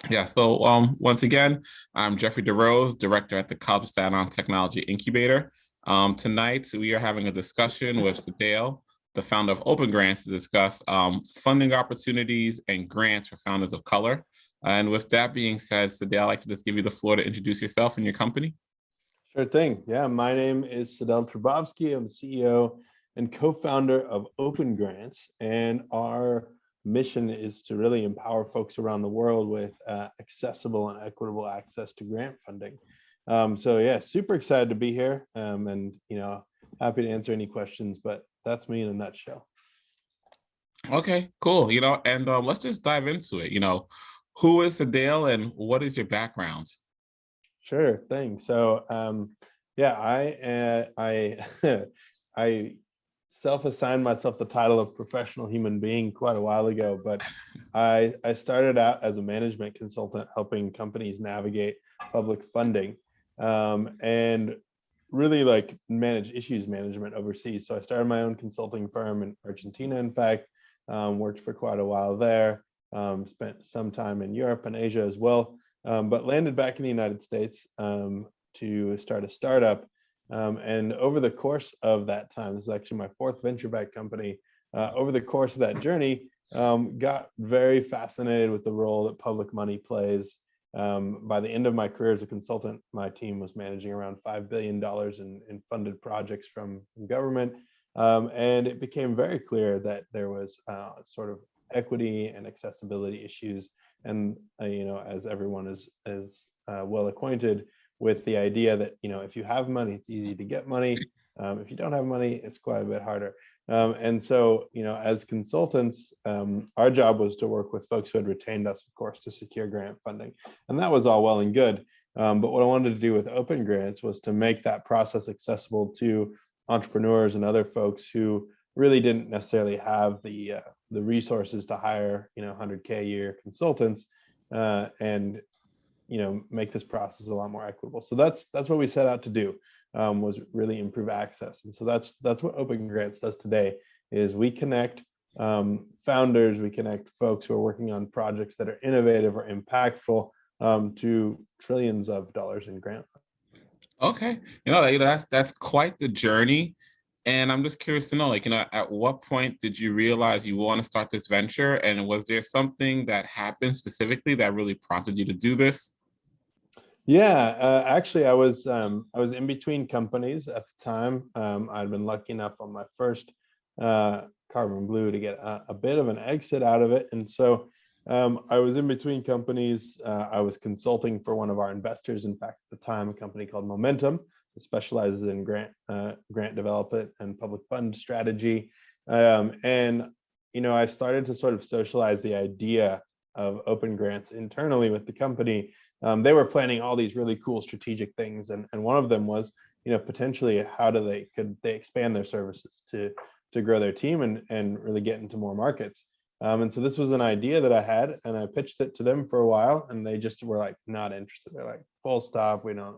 Yeah, so once again, I'm Jeffrey DeRose, director at the College of Staten Island Technology Incubator. Tonight, we are having a discussion with Sedale, the founder of Open Grants, to discuss funding opportunities and grants for founders of color. And with that being said, Sedale, I'd like to just give you the floor to introduce yourself and your company. Sure thing. Yeah, my name is Sedale Turbovsky. I'm the CEO and co-founder of Open Grants, and our mission is to really empower folks around the world with accessible and equitable access to grant funding. So yeah, super excited to be here, and happy to answer any questions. But that's me in a nutshell. Okay, cool. And let's just dive into it. Who is Sedale and what is your background? Sure thing. So yeah, I self-assigned myself the title of professional human being quite a while ago, but I started out as a management consultant helping companies navigate public funding and really like manage issues management overseas. So I started my own consulting firm in Argentina, in fact, worked for quite a while there, spent some time in Europe and Asia as well. But landed back in the United States to start a startup. And over the course of that time, this is actually my fourth venture-backed company. Over the course of that journey, got very fascinated with the role that public money plays. By the end of my career as a consultant, my team was managing around $5 billion in funded projects from government. And it became very clear that there was sort of equity and accessibility issues. And as everyone is well acquainted with the idea that if you have money, it's easy to get money. If you don't have money, it's quite a bit harder. And so as consultants, our job was to work with folks who had retained us, of course, to secure grant funding, and that was all well and good. But what I wanted to do with Open Grants was to make that process accessible to entrepreneurs and other folks who really didn't necessarily have the resources to hire 100K a year consultants and make this process a lot more equitable. So that's what we set out to do, was really improve access. And so that's what Open Grants does today. Is we connect founders, we connect folks who are working on projects that are innovative or impactful to trillions of dollars in grant. Okay, that's quite the journey. And I'm just curious to know, at what point did you realize you want to start this venture? And was there something that happened specifically that really prompted you to do this? Yeah, actually, I was in between companies at the time. I'd been lucky enough on my first Carbon Blue to get a bit of an exit out of it, and so I was in between companies. I was consulting for one of our investors, in fact, at the time, a company called Momentum, that specializes in grant development and public fund strategy. And I started to sort of socialize the idea of Open Grants internally with the company. They were planning all these really cool strategic things, and one of them was, potentially how could they expand their services to grow their team and really get into more markets. And so this was an idea that I had, and I pitched it to them for a while, and they just were like not interested. They're like, full stop, we're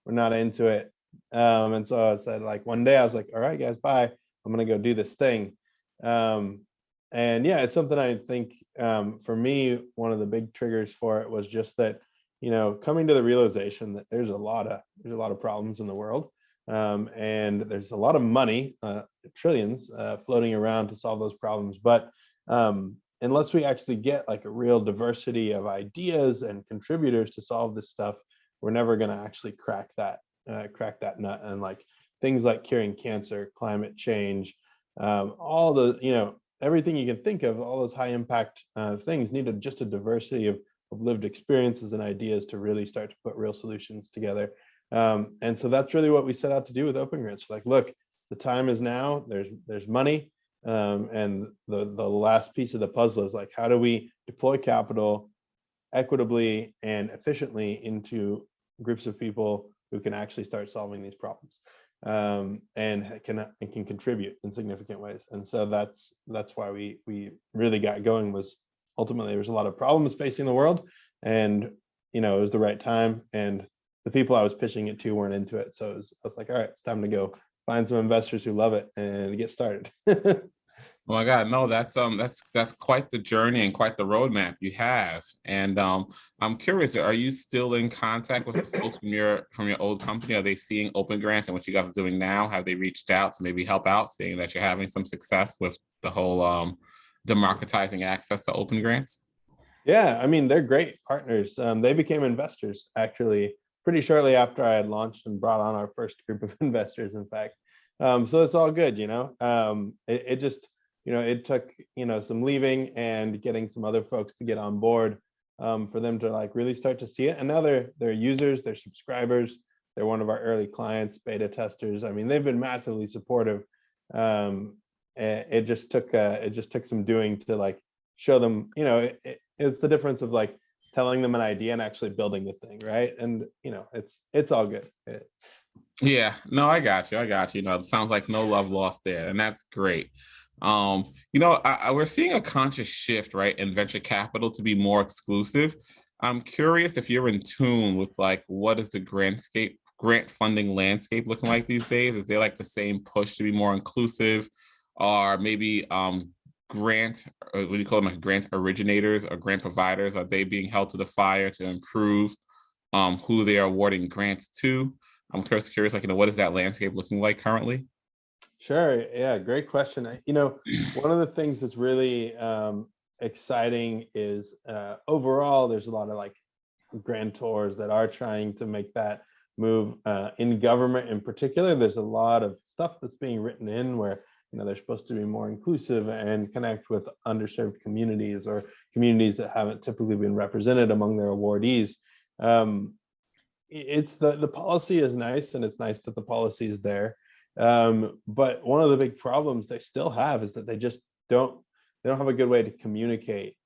not into it. And so I said, like, one day I was like, all right, guys, bye. I'm gonna go do this thing. And yeah, it's something I think for me, one of the big triggers for it was just that, coming to the realization that there's a lot of problems in the world, and there's a lot of money, trillions, floating around to solve those problems. But unless we actually get like a real diversity of ideas and contributors to solve this stuff, we're never going to actually crack that nut. And like things like curing cancer, climate change, all the everything you can think of, all those high impact things need just a diversity of lived experiences and ideas to really start to put real solutions together. And so that's really what we set out to do with Open Grants. Like, look, the time is now. There's money, and the last piece of the puzzle is like, how do we deploy capital equitably and efficiently into groups of people who can actually start solving these problems, and can contribute in significant ways. And so that's why we really got going. Was ultimately there was a lot of problems facing the world, and it was the right time, and the people I was pitching it to weren't into it. So I was like, all right, it's time to go find some investors who love it and get started. Oh my God, no, that's quite the journey and quite the roadmap you have. And I'm curious, are you still in contact with the folks from your old company? Are they seeing Open Grants and what you guys are doing now? Have they reached out to maybe help out, seeing that you're having some success with the whole democratizing access to Open Grants? Yeah, I mean, they're great partners. They became investors actually pretty shortly after I had launched and brought on our first group of investors, in fact. So it's all good, you know. It just, you know, it took, you know, some leaving and getting some other folks to get on board for them to like really start to see it. And now they're users, they're subscribers, they're one of our early clients, beta testers. I mean, they've been massively supportive. It just took some doing to like show them, you know, it's the difference of like telling them an idea and actually building the thing, right? And you know, it's all good. Yeah, no, I got you. I got you. No, it sounds like no love lost there, and that's great. You know, we're seeing a conscious shift, right, in venture capital to be more exclusive. I'm curious if you're in tune with like what is the grant funding landscape looking like these days? Is there like the same push to be more inclusive, or maybe what do you call them, like grant originators or grant providers? Are they being held to the fire to improve who they are awarding grants to? I'm curious, like, you know, what is that landscape looking like currently? Sure. Yeah, great question. You know, one of the things that's really exciting is overall, there's a lot of like grantors that are trying to make that move in government in particular. There's a lot of stuff that's being written in where, you know, they're supposed to be more inclusive and connect with underserved communities or communities that haven't typically been represented among their awardees. It's the policy is nice, and it's nice that the policy is there. But one of the big problems they still have is that they don't have a good way to communicate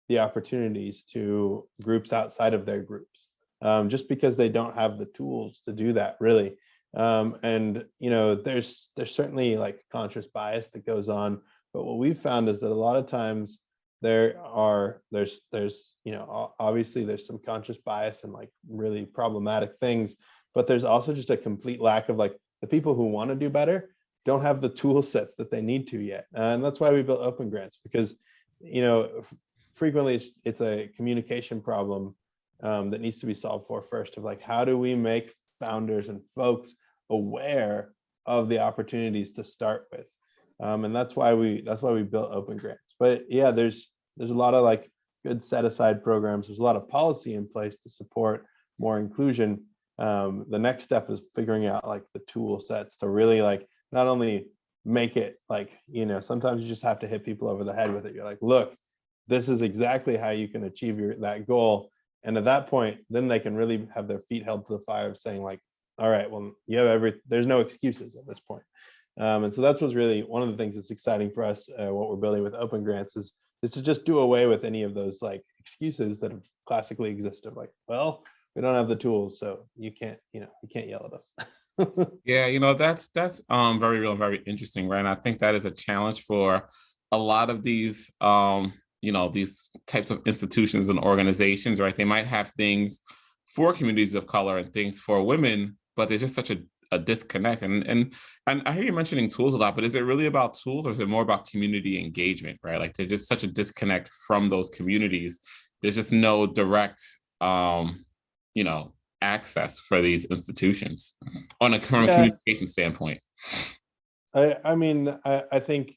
the opportunities to groups outside of their groups, just because they don't have the tools to do that really. And you know, there's certainly like conscious bias that goes on, but what we've found is that a lot of times there's you know, obviously there's some conscious bias and like really problematic things, but there's also just a complete lack of like the people who want to do better don't have the tool sets that they need to yet. And that's why we built Open Grants, because you know, frequently it's a communication problem that needs to be solved for first, of like, how do we make founders and folks aware of the opportunities to start with. And that's why we built Open Grants. But yeah, there's a lot of like good set aside programs. There's a lot of policy in place to support more inclusion. The next step is figuring out like the tool sets to really like not only make it like, you know, sometimes you just have to hit people over the head with it. You're like, look, this is exactly how you can achieve that goal. And at that point, then they can really have their feet held to the fire of saying like, all right, well, you have there's no excuses at this point. And so that's what's really one of the things that's exciting for us. What we're building with Open Grants is to just do away with any of those like excuses that have classically existed. Like, well, we don't have the tools, so you can't yell at us. Yeah, you know, that's very real and very interesting, right? And I think that is a challenge for a lot of these you know, these types of institutions and organizations, right? They might have things for communities of color and things for women, but there's just such a disconnect. And I hear you mentioning tools a lot, but is it really about tools, or is it more about community engagement, right? Like there's just such a disconnect from those communities. There's just no direct you know, access for these institutions from a Yeah, communication standpoint. I mean, I think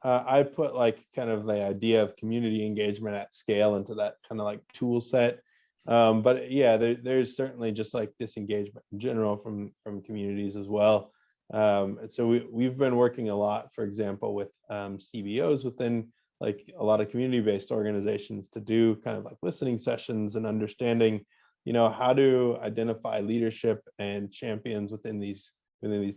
I put like kind of the idea of community engagement at scale into that kind of like tool set. But yeah, there's certainly just like disengagement in general from communities as well. And so we've been working a lot, for example, with CBOs within like a lot of community-based organizations to do kind of like listening sessions and understanding, you know, how to identify leadership and champions within these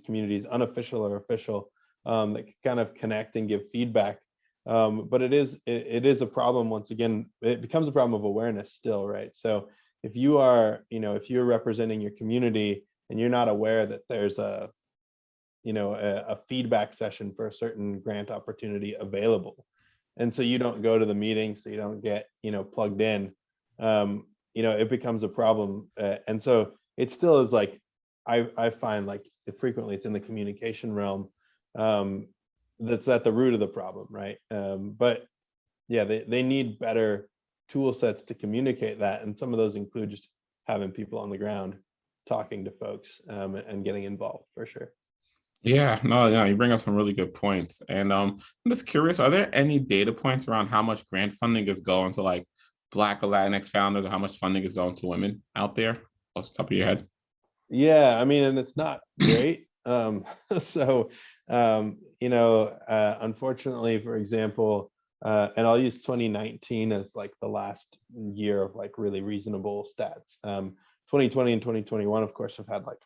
communities, unofficial or official, that can kind of connect and give feedback. But it is a problem. Once again, it becomes a problem of awareness still, right? So if you are, you know, if you're representing your community and you're not aware that there's a, you know, a feedback session for a certain grant opportunity available, and so you don't go to the meeting, so you don't get, you know, plugged in, you know, it becomes a problem. And so it still is like, I find like frequently it's in the communication realm. that's at the root of the problem, right? But yeah, they need better tool sets to communicate that, and some of those include just having people on the ground talking to folks, and getting involved for sure. Yeah, no, yeah, you bring up some really good points. And I'm just curious, are there any data points around how much grant funding is going to like Black or Latinx founders, or how much funding is going to women out there off the top of your head? Yeah, I mean, and it's not great. So, unfortunately, for example, and I'll use 2019 as like the last year of like really reasonable stats. 2020 and 2021, of course, have had like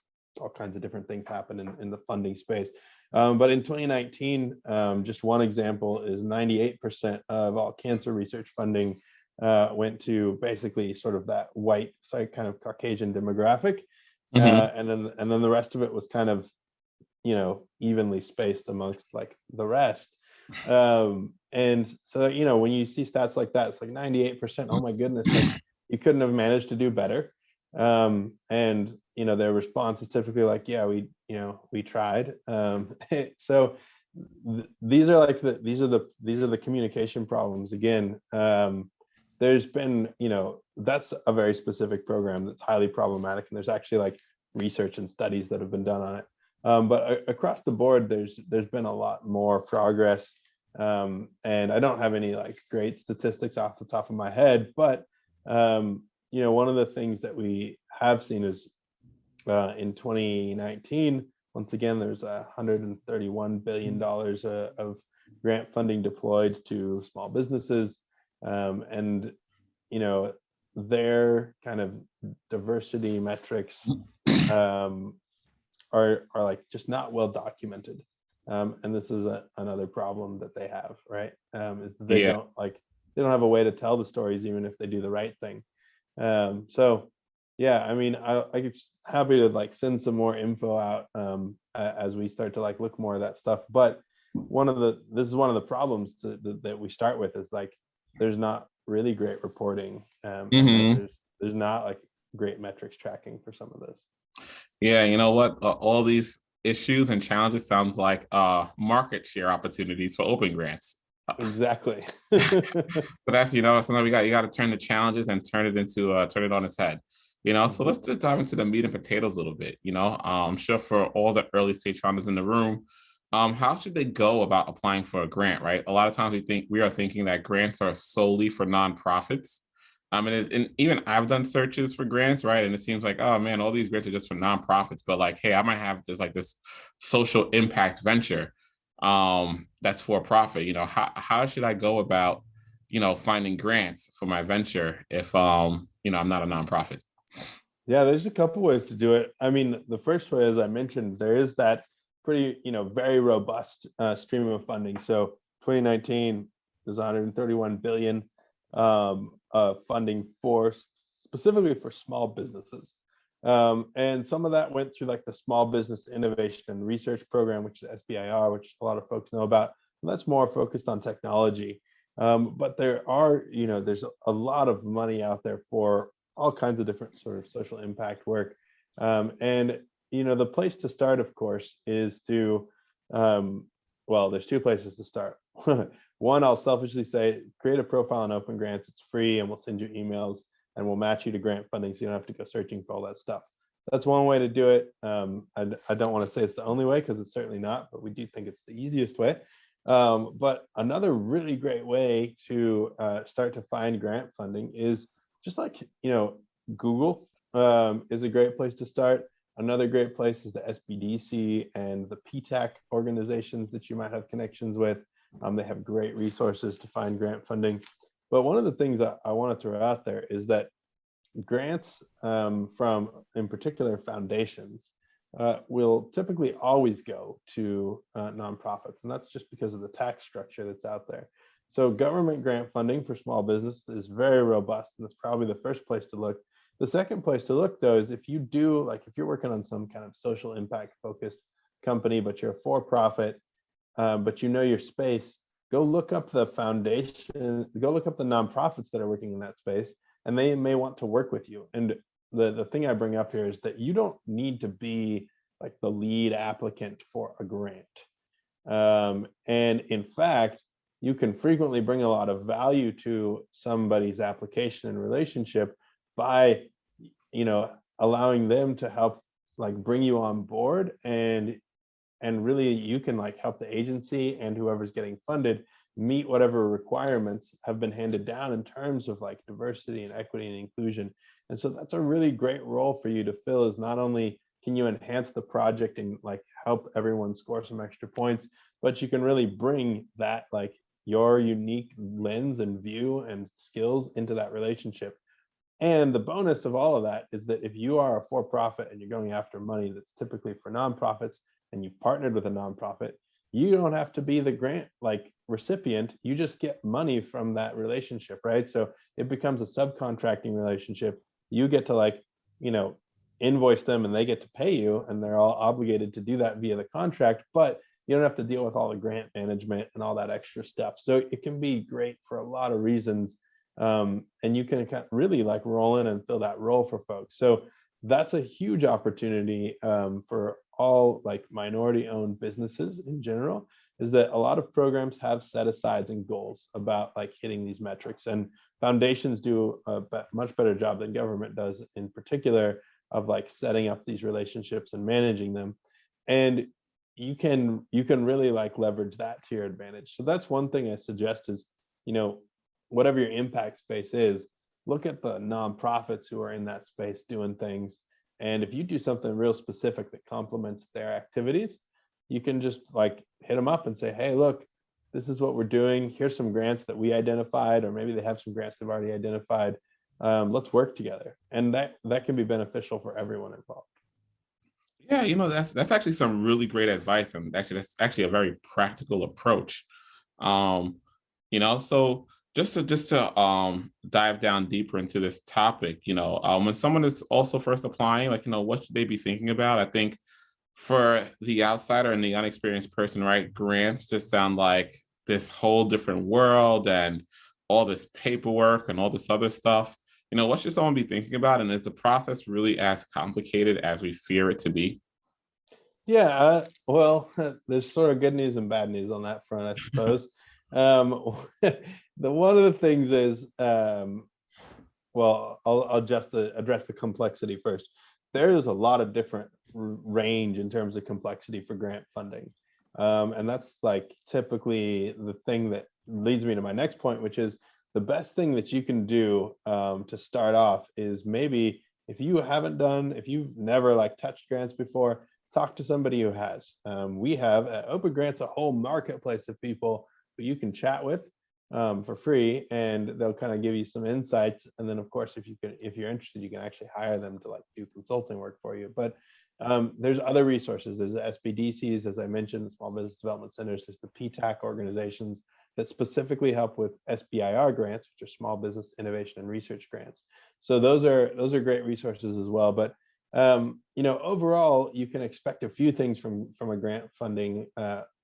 all kinds of different things happen in the funding space. But in 2019, just one example is 98% of all cancer research funding went to basically sort of that white, so kind of Caucasian demographic. Mm-hmm. And then the rest of it was kind of, evenly spaced amongst like the rest. And so, when you see stats like that, it's like 98%, oh my goodness, like you couldn't have managed to do better. And their response is typically like, yeah, we tried. So these are like these are the communication problems again. There's been, that's a very specific program that's highly problematic, and there's actually like research and studies that have been done on it. But across the board, there's been a lot more progress. And I don't have any like great statistics off the top of my head, but one of the things that we have seen is in 2019, once again, there's $131 billion of grant funding deployed to small businesses. And their kind of diversity metrics are like just not well documented. And this is another problem that they have, right? Is that they don't have a way to tell the stories, even if they do the right thing. So yeah, I mean, I'm just happy to like send some more info out as we start to like look more at that stuff. But this is one of the problems that we start with is like there's not really great reporting, and there's not like great metrics tracking for some of this. Yeah, you know what? All these issues and challenges sounds like market share opportunities for open grants. Exactly. But that's, sometimes you got to turn the challenges and turn it on its head. So let's just dive into the meat and potatoes a little bit. I'm sure for all the early stage founders in the room, how should they go about applying for a grant, right? A lot of times we are thinking that grants are solely for nonprofits. And even I've done searches for grants, right? And it seems like, oh man, all these grants are just for nonprofits. But like, hey, I might have this social impact venture that's for profit. How should I go about, finding grants for my venture if I'm not a nonprofit? Yeah, there's a couple ways to do it. I mean, the first way, as I mentioned, there is that pretty, very robust stream of funding. So 2019 is 131 billion funding specifically for small businesses. And some of that went through like the Small Business Innovation and Research Program, which is SBIR, which a lot of folks know about. And that's more focused on technology. But there's a lot of money out there for all kinds of different sort of social impact work. And the place to start, of course, is to, there's two places to start. One, I'll selfishly say, create a profile on Open Grants. It's free, and we'll send you emails, and we'll match you to grant funding, so you don't have to go searching for all that stuff. That's one way to do it. I don't want to say it's the only way, because it's certainly not, but we do think it's the easiest way. But another really great way to start to find grant funding is just like, Google is a great place to start. Another great place is the SBDC and the PTAC organizations that you might have connections with. They have great resources to find grant funding. But one of the things that I want to throw out there is that grants from, in particular, foundations will typically always go to nonprofits. And that's just because of the tax structure that's out there. So government grant funding for small business is very robust, and that's probably the first place to look. The second place to look, though, is if you're working on some kind of social impact focused company, but you're a for-profit, but you know your space, go look up the foundation, go look up the nonprofits that are working in that space, and they may want to work with you. And the thing I bring up here is that you don't need to be like the lead applicant for a grant. And in fact, you can frequently bring a lot of value to somebody's application and relationship by, allowing them to help like bring you on board, and really you can like help the agency and whoever's getting funded meet whatever requirements have been handed down in terms of like diversity and equity and inclusion. And so that's a really great role for you to fill, is not only can you enhance the project and like help everyone score some extra points, but you can really bring that like your unique lens and view and skills into that relationship. And the bonus of all of that is that if you are a for-profit and you're going after money that's typically for nonprofits, and you've partnered with a nonprofit, you don't have to be the grant like recipient. You just get money from that relationship, right? So it becomes a subcontracting relationship. You get to like, invoice them and they get to pay you, and they're all obligated to do that via the contract, but you don't have to deal with all the grant management and all that extra stuff. So it can be great for a lot of reasons. And you can really like roll in and fill that role for folks. So that's a huge opportunity for all like minority owned businesses in general, is that a lot of programs have set asides and goals about like hitting these metrics, and foundations do a much better job than government does in particular of like setting up these relationships and managing them. And you can really like leverage that to your advantage. So that's one thing I suggest is, whatever your impact space is, look at the nonprofits who are in that space doing things. And if you do something real specific that complements their activities, you can just like hit them up and say, hey, look, this is what we're doing. Here's some grants that we identified, or maybe they have some grants they've already identified. Let's work together. And that can be beneficial for everyone involved. Yeah, that's actually some really great advice, and actually that's actually a very practical approach. So just to dive down deeper into this topic, when someone is also first applying, like, what should they be thinking about? I think for the outsider and the unexperienced person, right, grants just sound like this whole different world and all this paperwork and all this other stuff. What should someone be thinking about? And is the process really as complicated as we fear it to be? Yeah, well, there's sort of good news and bad news on that front, I suppose. One of the things is, well, I'll just address the complexity first. There's a lot of different range in terms of complexity for grant funding. And that's like typically the thing that leads me to my next point, which is the best thing that you can do to start off is, maybe if you've never like touched grants before, talk to somebody who has. We have at Open Grants a whole marketplace of people who you can chat with for free, and they'll kind of give you some insights. And then of course, if you're interested, you can actually hire them to like do consulting work for you. But there's other resources. There's the SBDCs, as I mentioned, the Small Business Development Centers. There's the PTAC organizations that specifically help with SBIR grants, which are Small Business Innovation and Research grants. So those are great resources as well. But overall, you can expect a few things from a grant funding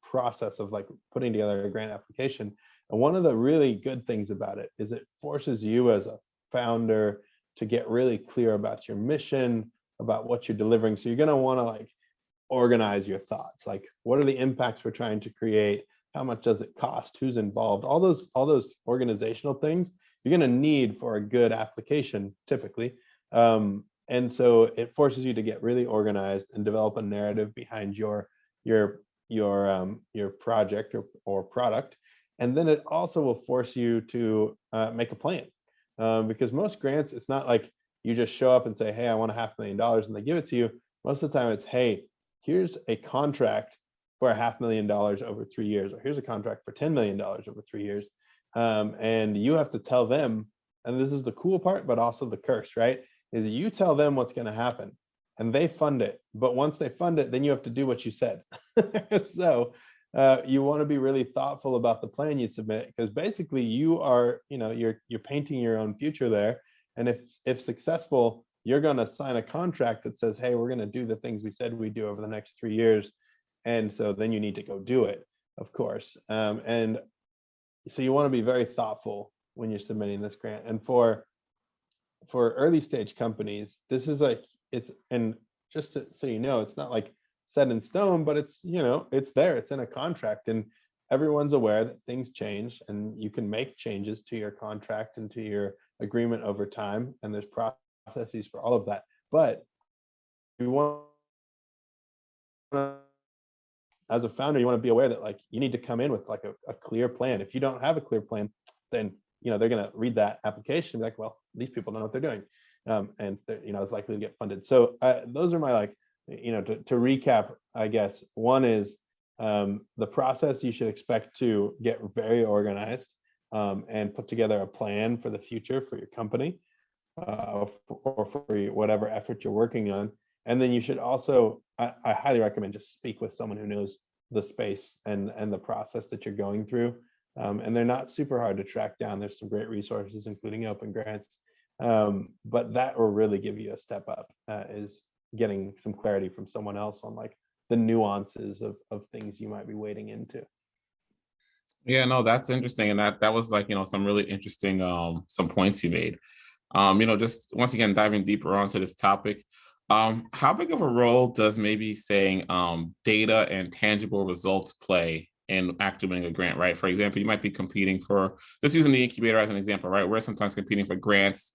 process of like putting together a grant application. And one of the really good things about it is it forces you as a founder to get really clear about your mission, about what you're delivering. So you're going to want to like organize your thoughts. Like, what are the impacts we're trying to create? How much does it cost? Who's involved? All those organizational things you're going to need for a good application, typically. And so it forces you to get really organized and develop a narrative behind your project or product. And then it also will force you to make a plan, because most grants, it's not like you just show up and say, hey, I want $500,000 and they give it to you. Most of the time it's, hey, here's a contract for $500,000 over 3 years, or here's a contract for $10 million over 3 years. And you have to tell them, and this is the cool part, but also the curse, right? Is you tell them what's going to happen and they fund it. But once they fund it, then you have to do what you said. So you want to be really thoughtful about the plan you submit, because basically you are, you're painting your own future there. And if successful, you're going to sign a contract that says, hey, we're going to do the things we said we do over the next 3 years. And so then you need to go do it, of course. And so you want to be very thoughtful when you're submitting this grant. And for early stage companies, this is like, and just so you know, it's not like set in stone, but it's, it's there, it's in a contract, and everyone's aware that things change, and you can make changes to your contract and to your agreement over time, and there's processes for all of that. But you want, as a founder, you want to be aware that like you need to come in with like a clear plan. If you don't have a clear plan, then they're going to read that application and be like, well, these people don't know what they're doing, and it's likely to get funded. So those are my, like, to recap, I guess. One is the process. You should expect to get very organized and put together a plan for the future for your company or for whatever effort you're working on. And then you should also, I highly recommend, just speak with someone who knows the space and the process that you're going through. And they're not super hard to track down. There's some great resources, including OpenGrants. But that will really give you a step up, is getting some clarity from someone else on like the nuances of things you might be wading into. Yeah, no, that's interesting. And that was like, some really interesting some points you made. Just once again, diving deeper onto this topic. How big of a role does maybe saying data and tangible results play in activating a grant, right? For example, you might be competing for, just using the incubator as an example, right? We're sometimes competing for grants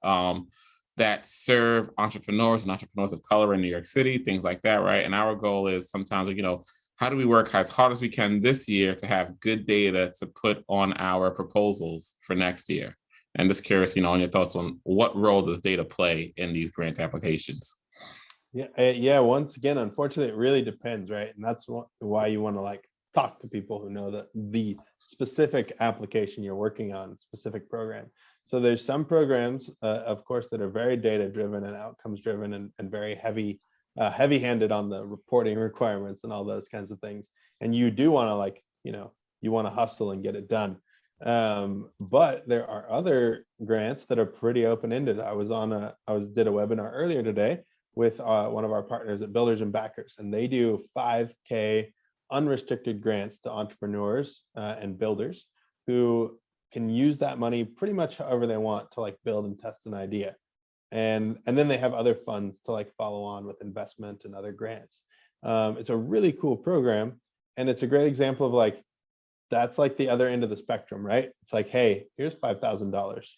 that serve entrepreneurs and entrepreneurs of color in New York City, things like that, right? And our goal is sometimes, how do we work as hard as we can this year to have good data to put on our proposals for next year? And just curious, on your thoughts on what role does data play in these grant applications? Yeah. Once again, unfortunately, it really depends, right? And that's why you want to like talk to people who know the specific application you're working on, specific program. So there's some programs, of course, that are very data driven and outcomes driven and very heavy handed on the reporting requirements and all those kinds of things. And you do want to, like, you want to hustle and get it done. But there are other grants that are pretty open ended. I did a webinar earlier today with one of our partners at Builders and Backers, and they do 5K unrestricted grants to entrepreneurs and builders who can use that money pretty much however they want to like build and test an idea. And then they have other funds to like follow on with investment and other grants. It's a really cool program, and it's a great example of like, that's like the other end of the spectrum, right? It's like, hey, here's $5,000,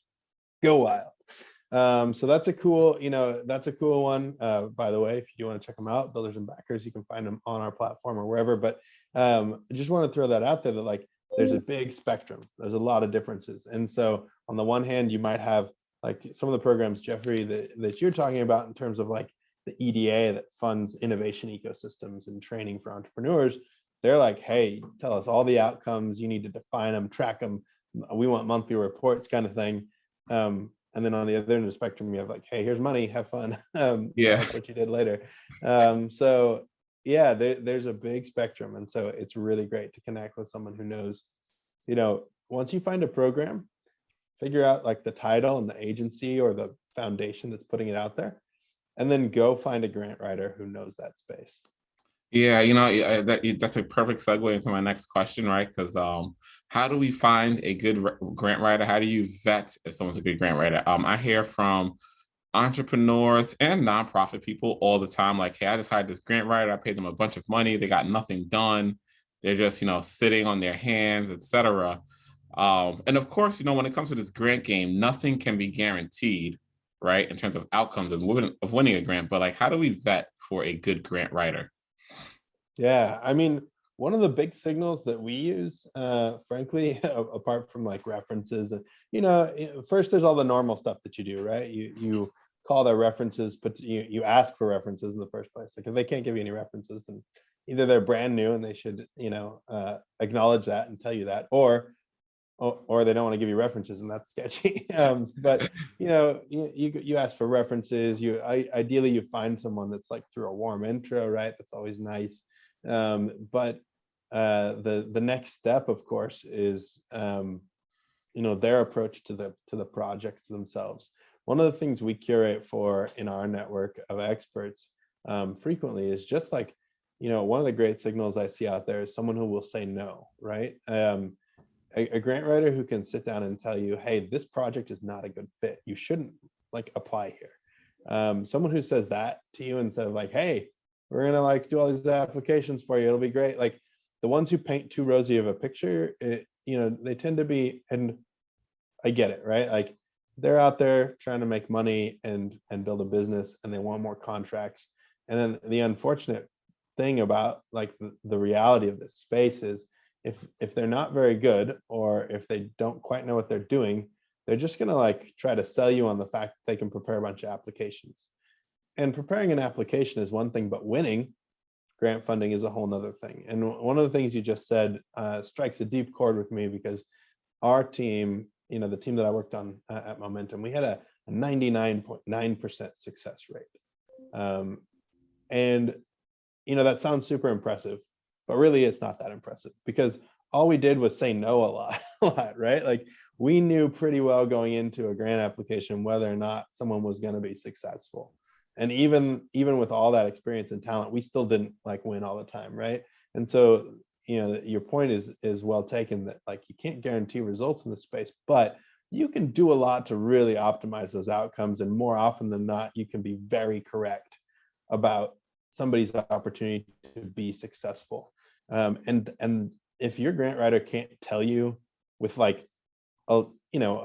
go wild. So that's a cool, one. By the way, if you do want to check them out, Builders and Backers, you can find them on our platform or wherever. But I just want to throw that out there, that like there's a big spectrum. There's a lot of differences. And so on the one hand, you might have like some of the programs, Jeffrey, that you're talking about in terms of like the EDA that funds innovation ecosystems and training for entrepreneurs. They're like, hey, tell us all the outcomes, you need to define them, track them. We want monthly reports, kind of thing. And then on the other end of the spectrum, you have like, hey, here's money, have fun. That's what you did later. So yeah, there's a big spectrum. And so it's really great to connect with someone who knows, once you find a program, figure out like the title and the agency or the foundation that's putting it out there, and then go find a grant writer who knows that space. Yeah, that's a perfect segue into my next question, right? Because how do we find a good grant writer? How do you vet if someone's a good grant writer? I hear from entrepreneurs and nonprofit people all the time, like, hey, I just hired this grant writer. I paid them a bunch of money. They got nothing done. They're just, sitting on their hands, etc. And of course, when it comes to this grant game, nothing can be guaranteed, right, in terms of outcomes of winning a grant. But like, how do we vet for a good grant writer? Yeah, I mean, one of the big signals that we use, frankly, apart from like references, first there's all the normal stuff that you do, right? You call their references, but you ask for references in the first place. Like if they can't give you any references, then either they're brand new and they should, acknowledge that and tell you that, or they don't want to give you references, and that's sketchy. But you ask for references. Ideally you find someone that's like through a warm intro, right? That's always nice. But the next step, of course, is their approach to the projects themselves. One of the things we curate for in our network of experts frequently is just like, one of the great signals I see out there is someone who will say no, right? A grant writer who can sit down and tell you, hey, this project is not a good fit, you shouldn't like apply here. Someone who says that to you instead of like, hey, we're gonna like do all these applications for you. It'll be great. Like the ones who paint too rosy of a picture, they tend to be, and I get it, right? Like they're out there trying to make money and build a business, and they want more contracts. And then the unfortunate thing about like the reality of this space is if they're not very good, or if they don't quite know what they're doing, they're just gonna like try to sell you on the fact that they can prepare a bunch of applications. And preparing an application is one thing, but winning grant funding is a whole nother thing. And one of the things you just said strikes a deep chord with me, because our team, the team that I worked on at Momentum, we had a 99.9% success rate. And that sounds super impressive, but really it's not that impressive, because all we did was say no a lot, right? Like we knew pretty well going into a grant application whether or not someone was going to be successful. And even with all that experience and talent, we still didn't like win all the time, right? And so, your point is well taken, that like you can't guarantee results in this space, but you can do a lot to really optimize those outcomes. And more often than not, you can be very correct about somebody's opportunity to be successful. And if your grant writer can't tell you with like a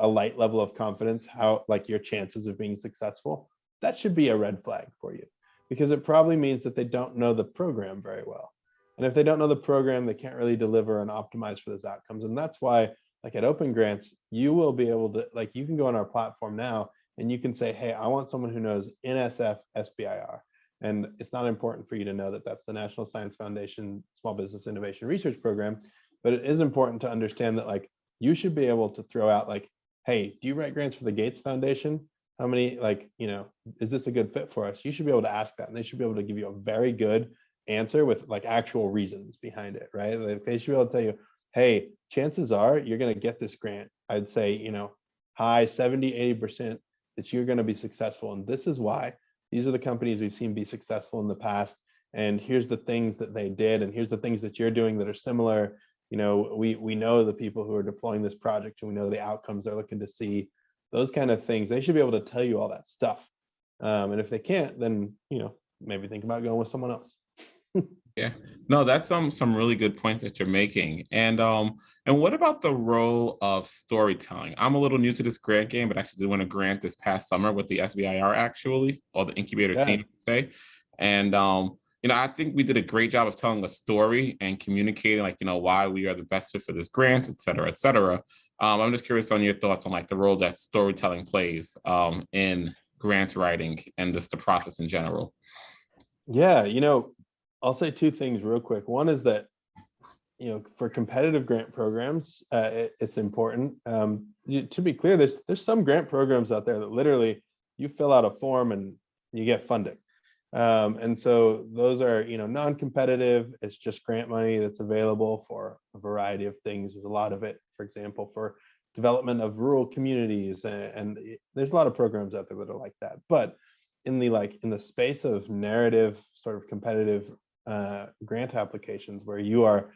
light level of confidence how like your chances of being successful, that should be a red flag for you, because it probably means that they don't know the program very well. And if they don't know the program, they can't really deliver and optimize for those outcomes. And that's why, like at Open Grants, you will be able to, like, you can go on our platform now and you can say, hey, I want someone who knows NSF SBIR. And it's not important for you to know that that's the National Science Foundation Small Business Innovation Research Program, but it is important to understand that like you should be able to throw out like, hey, do you write grants for the Gates Foundation? How many, like, is this a good fit for us? You should be able to ask that, and they should be able to give you a very good answer with like actual reasons behind it, right? Like they should be able to tell you, hey, chances are you're going to get this grant. I'd say, high 70-80% that you're going to be successful. And this is why. These are the companies we've seen be successful in the past. And here's the things that they did. And here's the things that you're doing that are similar. We know the people who are deploying this project, and we know the outcomes they're looking to see. Those kind of things, they should be able to tell you all that stuff. And if they can't, then, maybe think about going with someone else. Yeah, no, that's some really good points that you're making. And what about the role of storytelling? I'm a little new to this grant game, but actually did win a grant this past summer with the SBIR, actually, or the incubator team, say. And I think we did a great job of telling a story and communicating, like, why we are the best fit for this grant, et cetera, et cetera. I'm just curious on your thoughts on like the role that storytelling plays in grant writing and just the process in general. Yeah, I'll say two things real quick. One is that, for competitive grant programs, it's important. To be clear, there's some grant programs out there that literally you fill out a form and you get funding. And so those are, non-competitive. It's just grant money that's available for a variety of things. There's a lot of it, for example, for development of rural communities. And there's a lot of programs out there that are like that. But in the space of narrative, sort of competitive grant applications, where you are,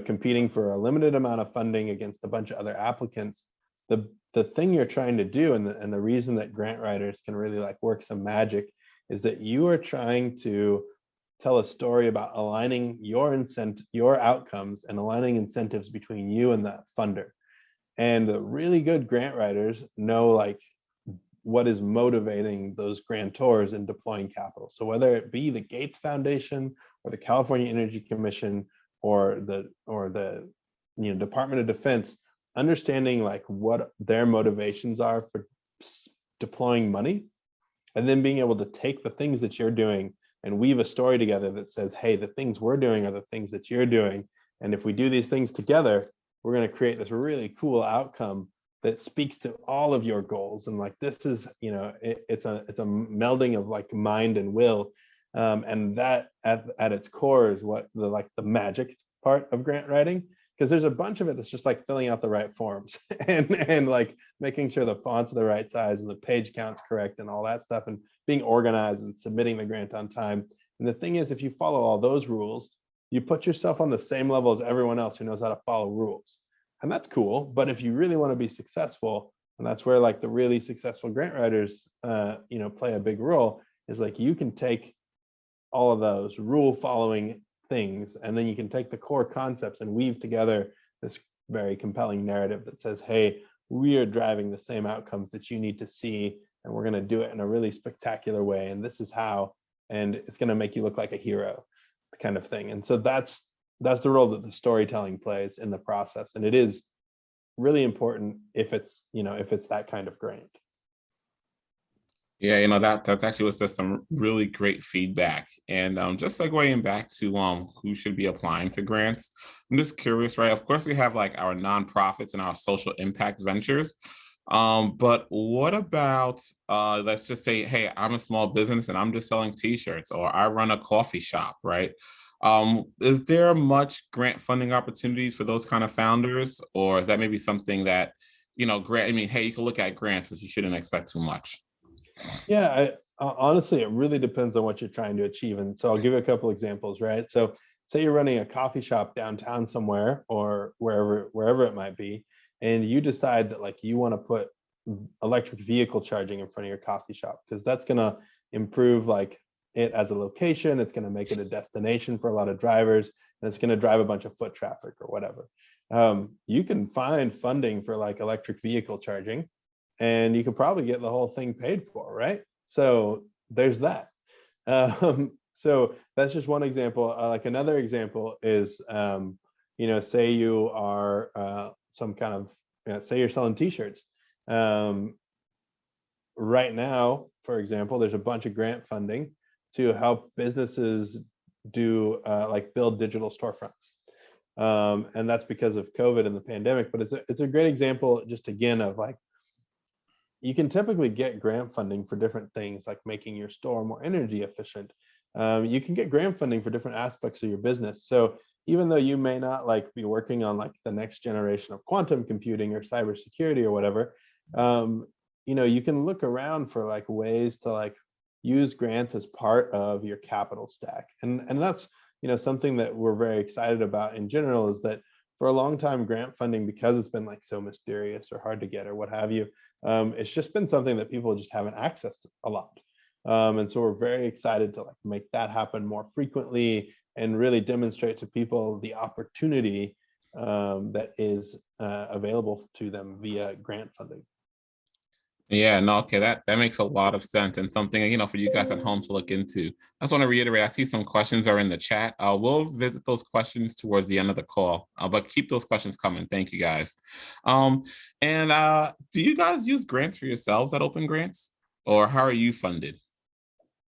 competing for a limited amount of funding against a bunch of other applicants, the thing you're trying to do, and the reason that grant writers can really like work some magic, is that you are trying to tell a story about aligning your outcomes and aligning incentives between you and that funder. And the really good grant writers know like what is motivating those grantors in deploying capital. So whether it be the Gates Foundation or the California Energy Commission or the Department of Defense, understanding like what their motivations are for deploying money, and then being able to take the things that you're doing and weave a story together that says, hey, the things we're doing are the things that you're doing. And if we do these things together, we're going to create this really cool outcome that speaks to all of your goals. And like, this is, it's a melding of like mind and will. And that at its core is what the magic part of grant writing, because there's a bunch of it that's just like filling out the right forms and like making sure the fonts are the right size and the page count's correct and all that stuff, and being organized and submitting the grant on time. And the thing is, if you follow all those rules, you put yourself on the same level as everyone else who knows how to follow rules. And that's cool. But if you really want to be successful, and that's where like the really successful grant writers, play a big role, is like you can take all of those rule following things. And then you can take the core concepts and weave together this very compelling narrative that says, hey, we are driving the same outcomes that you need to see, and we're going to do it in a really spectacular way. And this is how, and it's going to make you look like a hero, kind of thing. And so that's the role that the storytelling plays in the process. And it is really important if it's, if it's that kind of grant. Yeah, that's actually was just some really great feedback. And just segueing back to who should be applying to grants, I'm just curious, right? Of course, we have like our nonprofits and our social impact ventures. But what about let's just say, hey, I'm a small business and I'm just selling t-shirts, or I run a coffee shop, right? Is there much grant funding opportunities for those kind of founders, or is that maybe something that, grant? I mean, hey, you can look at grants, but you shouldn't expect too much. Yeah, honestly, it really depends on what you're trying to achieve. And so I'll give you a couple examples, right? So say you're running a coffee shop downtown somewhere, or wherever it might be, and you decide that like you want to put electric vehicle charging in front of your coffee shop because that's going to improve like it as a location. It's going to make it a destination for a lot of drivers, and it's going to drive a bunch of foot traffic or whatever. You can find funding for like electric vehicle charging, and you could probably get the whole thing paid for, right? So there's that. So that's just one example. Like another example is, say you are some kind of, say you're selling t-shirts. Right now, for example, there's a bunch of grant funding to help businesses do like build digital storefronts. And that's because of COVID and the pandemic, but it's a great example just again of like, you can typically get grant funding for different things like making your store more energy efficient. You can get grant funding for different aspects of your business. So even though you may not like be working on like the next generation of quantum computing or cybersecurity or whatever, you can look around for like ways to like use grants as part of your capital stack. And that's, something that we're very excited about in general, is that for a long time, grant funding, because it's been like so mysterious or hard to get or what have you, it's just been something that people just haven't accessed a lot. And so we're very excited to like make that happen more frequently and really demonstrate to people the opportunity that is available to them via grant funding. Yeah, no, okay, that makes a lot of sense, and something, for you guys at home to look into. I just want to reiterate, I see some questions are in the chat. We'll visit those questions towards the end of the call, but keep those questions coming. Thank you, guys. And do you guys use grants for yourselves at Open Grants, or how are you funded?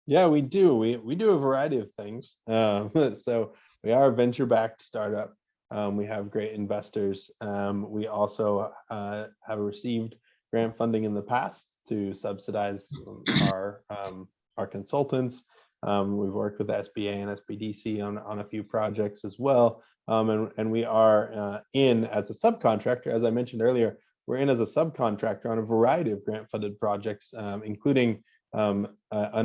Yeah, we do. We do a variety of things. So we are a venture-backed startup. We have great investors. We also have received grant funding in the past to subsidize our consultants. We've worked with SBA and SBDC on a few projects as well. And we are in as a subcontractor, as I mentioned earlier, we're in as a subcontractor on a variety of grant funded projects, including an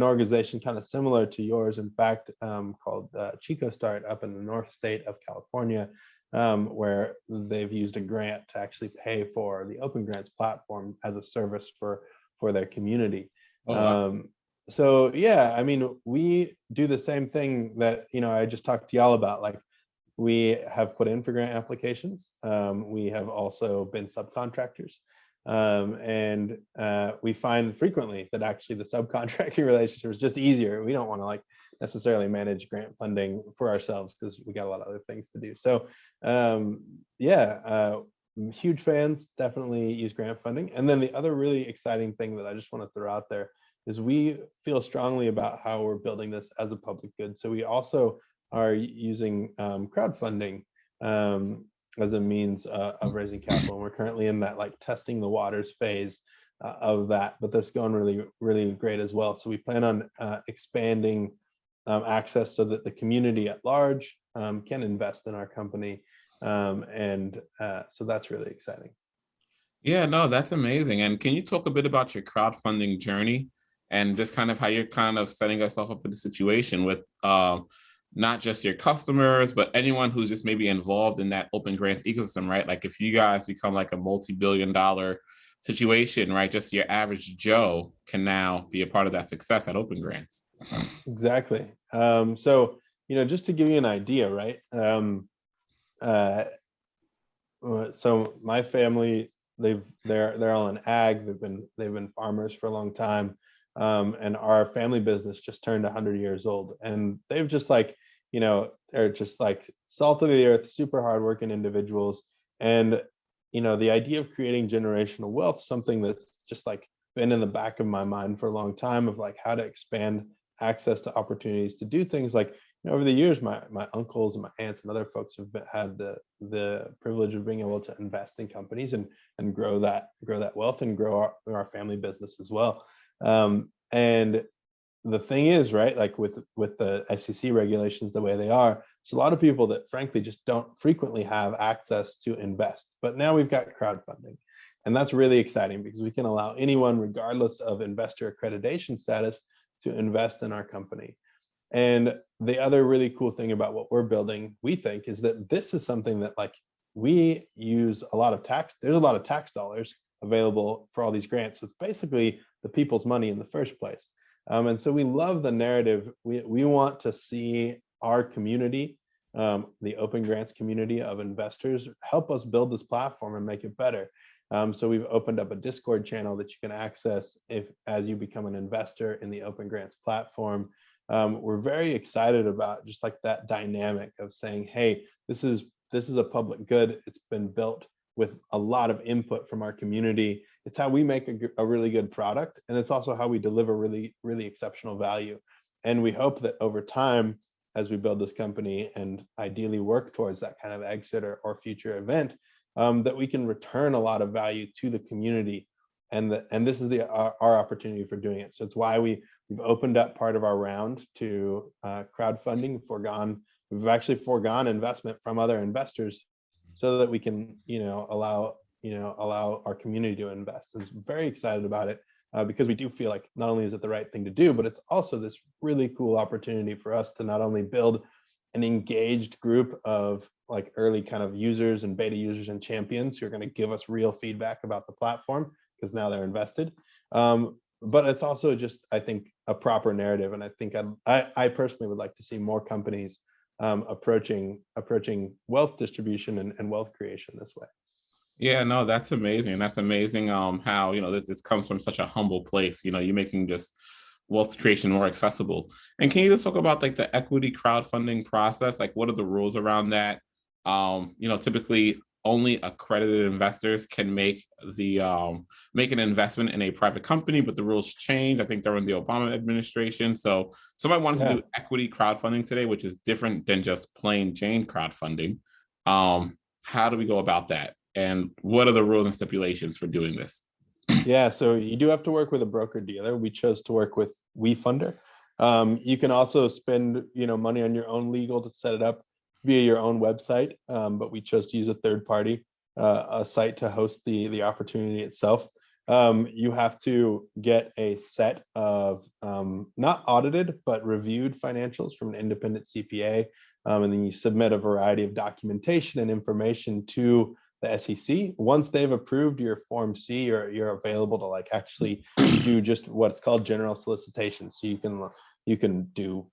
organization kind of similar to yours, in fact, called Chico Start up in the North State of California, where they've used a grant to actually pay for the Open Grants platform as a service for their community. Oh, wow. So yeah, I mean, we do the same thing that, I just talked to y'all about. Like, we have put in for grant applications. We have also been subcontractors. And we find frequently that actually the subcontracting relationship is just easier. We don't want to like necessarily manage grant funding for ourselves because we got a lot of other things to do. So huge fans, definitely use grant funding. And then the other really exciting thing that I just want to throw out there is we feel strongly about how we're building this as a public good. So we also are using crowdfunding as a means of raising capital. And we're currently in that like testing the waters phase of that, but that's going really, really great as well. So we plan on expanding access so that the community at large can invest in our company. So that's really exciting. Yeah, no, that's amazing. And can you talk a bit about your crowdfunding journey and just kind of how you're kind of setting yourself up in the situation with not just your customers, but anyone who's just maybe involved in that Open Grants ecosystem, right? Like if you guys become like a multi-billion-dollar situation, right? Just your average Joe can now be a part of that success at Open Grants. Exactly. So, just to give you an idea, right? Uh, so my family, they're all in ag. They've been farmers for a long time, and our family business just turned 100 years old, and they've just like, they're just like salt of the earth, super hardworking individuals, and the idea of creating generational wealth, something that's just like been in the back of my mind for a long time, of like how to expand access to opportunities to do things like, over the years, my uncles and my aunts and other folks have had the privilege of being able to invest in companies and grow that wealth and grow our family business as well. And the thing is, right, like with the SEC regulations the way they are, there's a lot of people that frankly just don't frequently have access to invest. But now we've got crowdfunding, and that's really exciting because we can allow anyone, regardless of investor accreditation status, to invest in our company. And the other really cool thing about what we're building, we think, is that this is something that like we use a lot of tax. There's a lot of tax dollars available for all these grants. So it's basically the people's money in the first place. And so we love the narrative. We want to see our community, the Open Grants community of investors, help us build this platform and make it better. So we've opened up a Discord channel that you can access as you become an investor in the Open Grants platform. We're very excited about just like that dynamic of saying, hey, this is a public good. It's been built with a lot of input from our community. It's how we make a really good product, and it's also how we deliver really, really exceptional value. And we hope that over time, as we build this company and ideally work towards that kind of exit or future event, that we can return a lot of value to the community. And this is our opportunity for doing it. So it's why we've opened up part of our round to crowdfunding. We've actually foregone investment from other investors so that we can, allow our community to invest. I'm very excited about it because we do feel like not only is it the right thing to do, but it's also this really cool opportunity for us to not only build an engaged group of like early kind of users and beta users and champions who are going to give us real feedback about the platform because now they're invested. But it's also just, I think, a proper narrative. And I think I personally would like to see more companies approaching wealth distribution and wealth creation this way. Yeah, no, that's amazing. That's amazing. How, this comes from such a humble place. You're making just wealth creation more accessible. And can you just talk about like the equity crowdfunding process? Like, what are the rules around that? Typically only accredited investors can make an investment in a private company, but the rules change. I think they're in the Obama administration. So somebody wanted to do equity crowdfunding today, which is different than just plain Jane crowdfunding. How do we go about that? And what are the rules and stipulations for doing this? Yeah, so you do have to work with a broker dealer. We chose to work with WeFunder. You can also spend money on your own legal to set it up via your own website, but we chose to use a third party, a site to host the opportunity itself. You have to get a set of not audited but reviewed financials from an independent CPA, and then you submit a variety of documentation and information to the SEC. Once they've approved your Form C, you're available to like actually do just what's called general solicitation. So you can do